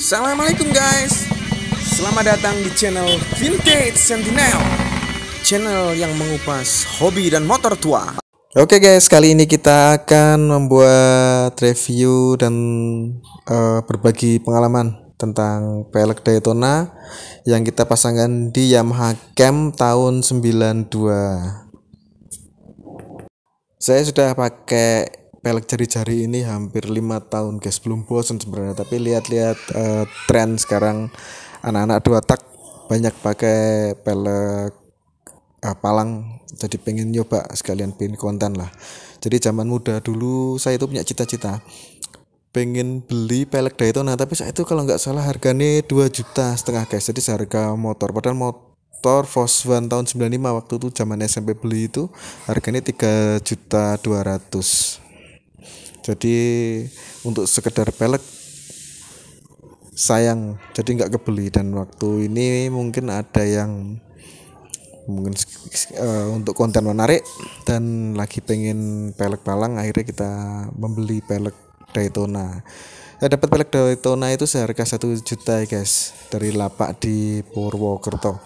Assalamualaikum guys. Selamat datang di channel Vintage Sentinel, channel yang mengupas hobi dan motor tua. Oke guys, kali ini kita akan membuat review dan berbagi pengalaman tentang pelek Daytona yang kita pasangkan di Yamaha Camp tahun 92. Saya sudah pakai pelek jari-jari ini hampir 5 tahun guys, belum bosan sebenarnya, tapi lihat-lihat tren sekarang anak-anak 2 tak banyak pakai pelek palang, jadi pengen nyoba sekalian bikin konten lah. Jadi zaman muda dulu saya itu punya cita-cita pengen beli pelek Daytona, tapi saya itu kalau nggak salah harganya 2,5 juta guys, jadi seharga motor. Padahal motor Volkswagen tahun 95 waktu itu zaman SMP beli itu harganya 3,2 juta. Jadi untuk sekedar pelek sayang, jadi nggak kebeli. Dan waktu ini mungkin ada yang mungkin untuk konten menarik dan lagi pengen pelek palang, akhirnya kita membeli pelek Daytona. Saya dapat pelek Daytona itu seharga 1 juta guys, dari lapak di Purwokerto.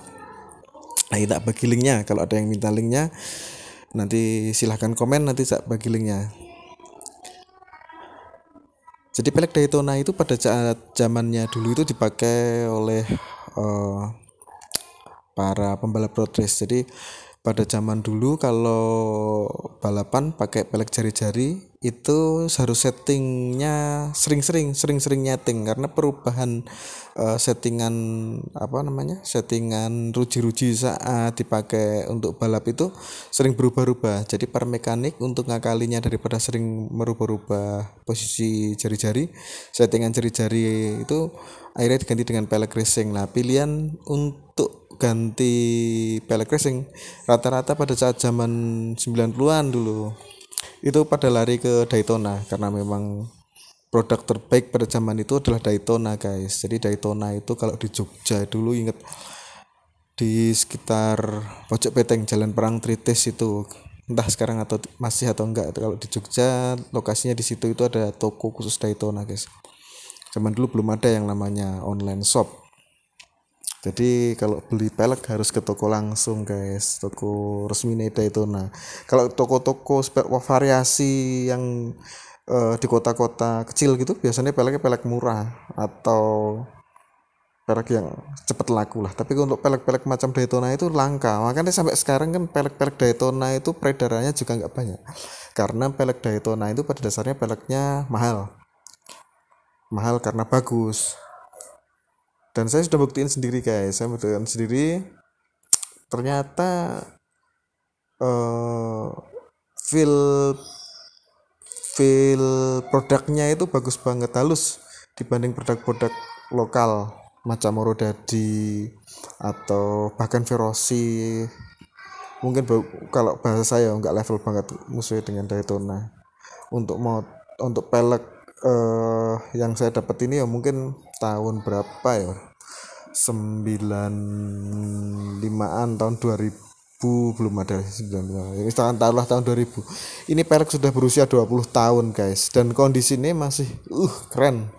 Nah, tak bagi linknya, kalau ada yang minta linknya nanti silahkan komen, nanti saya bagi linknya. Jadi pelek Daytona itu pada saat zamannya dulu itu dipakai oleh para pembalap road race. Jadi pada zaman dulu kalau balapan pakai pelek jari-jari itu harus settingnya sering-sering nyeting, karena perubahan settingan settingan ruji-ruji saat dipakai untuk balap itu sering berubah-ubah. Jadi para mekanik untuk ngakalinya, daripada sering merubah-rubah posisi jari-jari, settingan jari-jari itu akhirnya diganti dengan pelek racing. Nah, pilihan untuk ganti pelek racing rata-rata pada saat zaman 90-an dulu itu pada lari ke Daytona, karena memang produk terbaik pada zaman itu adalah Daytona guys. Jadi Daytona itu kalau di Jogja dulu, inget di sekitar Pojok Peteng Jalan Perang Tritis itu, entah sekarang atau masih atau enggak, kalau di Jogja lokasinya di situ itu ada toko khusus Daytona guys. Zaman dulu belum ada yang namanya online shop. Jadi kalau beli pelek harus ke toko langsung guys, toko resmi Daytona. Kalau toko-toko variasi yang di kota-kota kecil gitu, biasanya peleknya pelek murah atau pelek yang cepat laku lah. Tapi untuk pelek-pelek macam Daytona itu langka. Makanya sampai sekarang kan pelek-pelek Daytona itu peredarannya juga nggak banyak, karena pelek Daytona itu pada dasarnya peleknya mahal karena bagus. Dan saya sudah buktiin sendiri guys, ternyata feel produknya itu bagus banget, halus dibanding produk-produk lokal macam Morodadi atau bahkan Verosi. Mungkin kalau bahasa saya nggak level banget musuhnya dengan Daytona. Untuk pelek yang saya dapat ini ya mungkin tahun berapa ya, 95an, tahun 2000 belum ada 95. Ini taruhlah tahun 2000. Ini pelek sudah berusia 20 tahun guys, dan kondisi ini masih keren.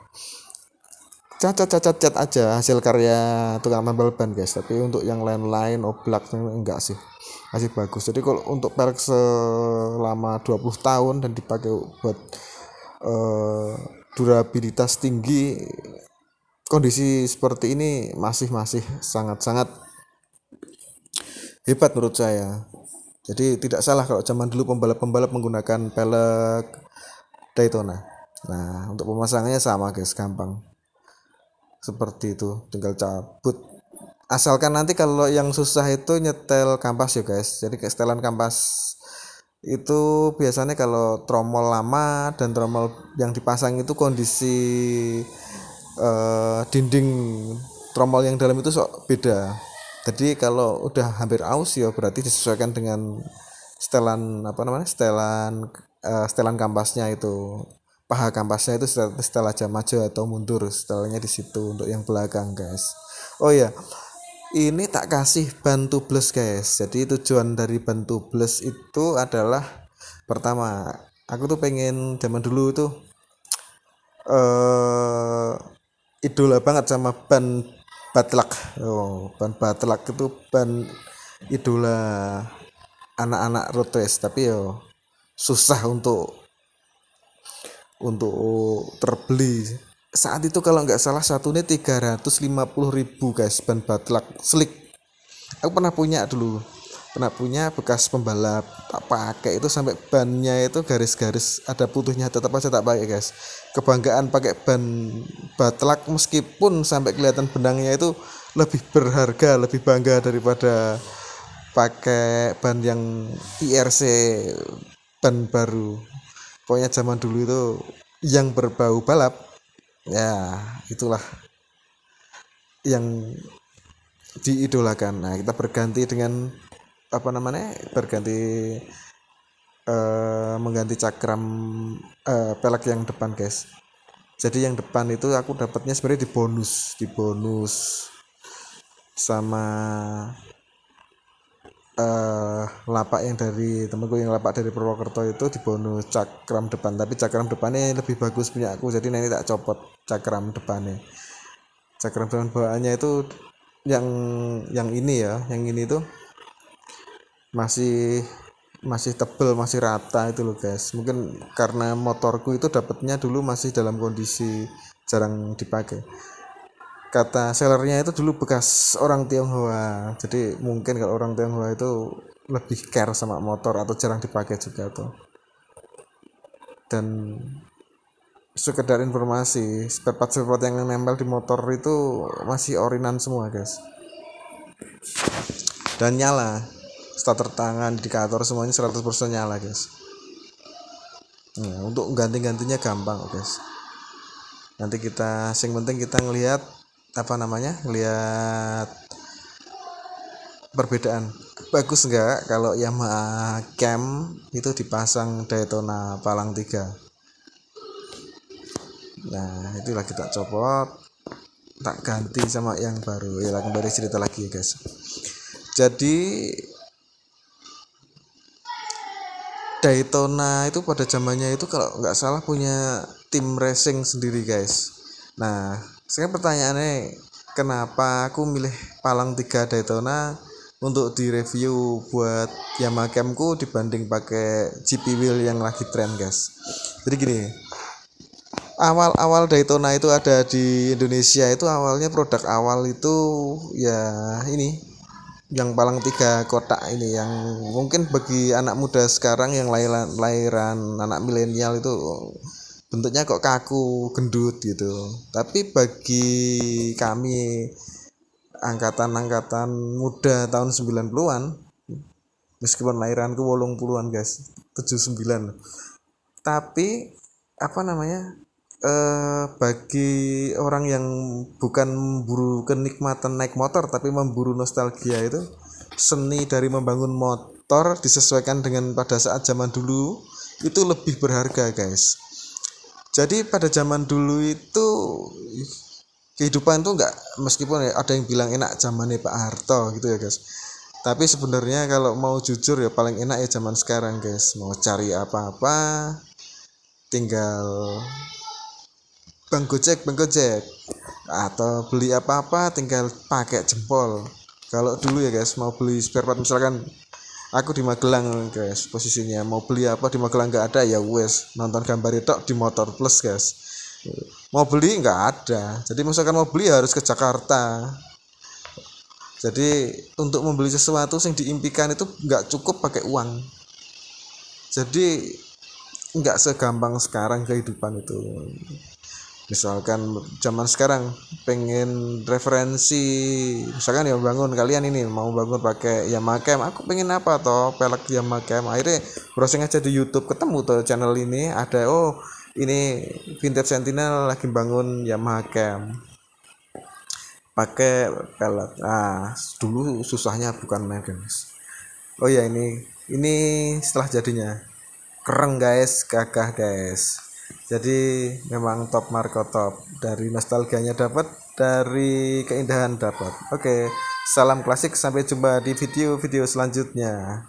Cacat aja hasil karya tukang tambal ban guys, tapi untuk yang lain-lain oblak enggak sih, masih bagus. Jadi kalau untuk pelek selama 20 tahun dan dipakai buat durabilitas tinggi, kondisi seperti ini masih sangat-sangat hebat menurut saya. Jadi tidak salah kalau zaman dulu pembalap-pembalap menggunakan pelek Daytona. Nah, untuk pemasangannya sama guys, gampang seperti itu, tinggal cabut. Asalkan nanti kalau yang susah itu nyetel kampas ya guys. Jadi setelan kampas itu biasanya kalau tromol lama dan tromol yang dipasang itu kondisi dinding tromol yang dalam itu beda. Jadi kalau udah hampir aus ya berarti disesuaikan dengan setelan kampasnya itu, paha kampasnya itu setel aja, maju atau mundur setelnya di situ untuk yang belakang guys. Oh ya, ini tak kasih ban tubeless guys. Jadi tujuan dari ban tubeless itu adalah, pertama, aku tuh pengen zaman dulu tuh idola banget sama ban Batlak. Oh, ban Batlak itu ban idola anak-anak road race, tapi yo susah untuk terbeli. Saat itu kalau nggak salah satunya 350.000 guys, ban Batlak slick. Aku pernah punya bekas pembalap, tak pakai itu sampai bannya itu garis-garis ada putihnya, tetap aja tak pakai guys. Kebanggaan pakai ban Batlak meskipun sampai kelihatan benangnya itu lebih berharga, lebih bangga daripada pakai ban yang IRC, ban baru. Pokoknya zaman dulu itu yang berbau balap, ya itulah yang diidolakan. Nah, kita berganti dengan apa namanya, mengganti cakram pelek yang depan guys. Jadi yang depan itu aku dapatnya sebenarnya di bonus sama lapak yang dari temenku, yang lapak dari Purwokerto itu di bonus cakram depan, tapi cakram depannya lebih bagus punya aku, jadi nanti tak copot cakram depannya. Cakram depan bawaannya itu yang yang ini tuh masih masih tebel, masih rata itu loh guys. Mungkin karena motorku itu dapatnya dulu masih dalam kondisi jarang dipakai. Kata sellernya itu dulu bekas orang Tionghoa, jadi mungkin kalau orang Tionghoa itu lebih care sama motor atau jarang dipakai juga tuh. Dan sekedar informasi, spare part yang nempel di motor itu masih orinan semua guys, dan nyala. Starter tangan, indikator semuanya 100% nyala guys. Nah, untuk ganti-gantinya gampang guys. Nanti kita sing penting kita ngelihat ngelihat perbedaan bagus enggak kalau Yamaha Cam itu dipasang Daytona Palang 3. Nah, itulah kita copot, tak ganti sama yang baru. Ya, kembali cerita lagi ya guys. Jadi Daytona itu pada zamannya itu kalau nggak salah punya tim racing sendiri guys. Nah, sekarang pertanyaannya, kenapa aku milih Palang 3 Daytona untuk direview buat Yamaha Camku dibanding pakai GP wheel yang lagi tren guys. Jadi gini, awal-awal Daytona itu ada di Indonesia itu awalnya produk awal itu ya ini yang Palang 3 kotak ini, yang mungkin bagi anak muda sekarang yang lahiran anak milenial itu bentuknya kok kaku, gendut gitu. Tapi bagi kami angkatan muda tahun 90-an, meskipun lahiranku 80-an guys, 79. Tapi apa namanya? Bagi orang yang bukan memburu kenikmatan naik motor tapi memburu nostalgia, itu seni dari membangun motor disesuaikan dengan pada saat zaman dulu itu lebih berharga guys. Jadi pada zaman dulu itu kehidupan tuh enggak, meskipun ada yang bilang enak zamannya Pak Harto gitu ya guys, tapi sebenarnya kalau mau jujur ya paling enak ya zaman sekarang guys. Mau cari apa-apa tinggal Bang Gojek, atau beli apa-apa tinggal pakai jempol. Kalau dulu ya guys, mau beli spare part, misalkan aku di Magelang guys, posisinya mau beli apa di Magelang nggak ada, ya wes nonton gambar itu di Motor Plus guys. Mau beli nggak ada, jadi misalkan mau beli harus ke Jakarta. Jadi untuk membeli sesuatu yang diimpikan itu nggak cukup pakai uang. Jadi nggak segampang sekarang kehidupan itu. Misalkan zaman sekarang pengen referensi, misalkan ya kalian ini mau bangun pakai Yamaha Cam, aku pengen apa toh pelek Yamaha Cam, akhirnya browsing aja di YouTube, ketemu tuh channel ini ada, oh ini Vintage Sentinel lagi bangun Yamaha Cam pakai pelek. Nah, dulu susahnya bukan main guys. Oh ya, ini setelah jadinya keren guys, gagah guys. Jadi memang top Marco top, dari nostalgianya dapat, dari keindahan dapat. Oke, salam klasik, sampai jumpa di video-video selanjutnya.